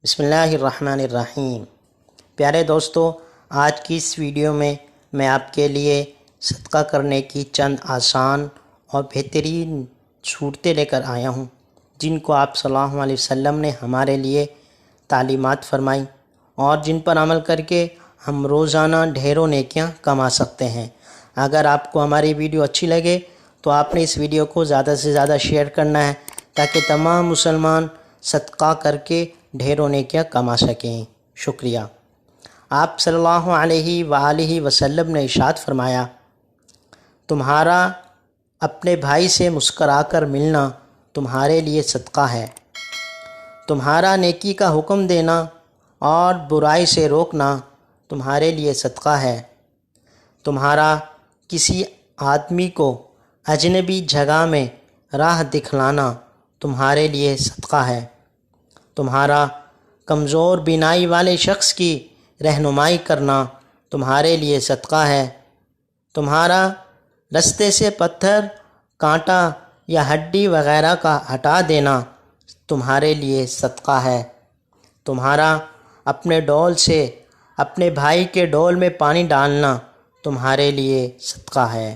بسم اللہ الرحمن الرحیم۔ پیارے دوستو، آج کی اس ویڈیو میں آپ کے لیے صدقہ کرنے کی چند آسان اور بہترین صورتیں لے کر آیا ہوں، جن کو آپ صلی اللہ علیہ وسلم نے ہمارے لیے تعلیمات فرمائی اور جن پر عمل کر کے ہم روزانہ ڈھیروں نیکیاں کما سکتے ہیں۔ اگر آپ کو ہماری ویڈیو اچھی لگے تو آپ نے اس ویڈیو کو زیادہ سے زیادہ شیئر کرنا ہے تاکہ تمام مسلمان صدقہ کر کے ڈھیروں نیکیاں کما سکیں۔ شکریہ۔ آپ صلی اللہ علیہ وآلہ وسلم نے ارشاد فرمایا، تمہارا اپنے بھائی سے مسکرا کر ملنا تمہارے لیے صدقہ ہے، تمہارا نیکی کا حکم دینا اور برائی سے روکنا تمہارے لیے صدقہ ہے، تمہارا کسی آدمی کو اجنبی جگہ میں راہ دکھلانا تمہارے لیے صدقہ ہے، تمہارا کمزور بینائی والے شخص کی رہنمائی کرنا تمہارے لیے صدقہ ہے، تمہارا رستے سے پتھر، کانٹا یا ہڈی وغیرہ کا ہٹا دینا تمہارے لیے صدقہ ہے، تمہارا اپنے ڈول سے اپنے بھائی کے ڈول میں پانی ڈالنا تمہارے لیے صدقہ ہے۔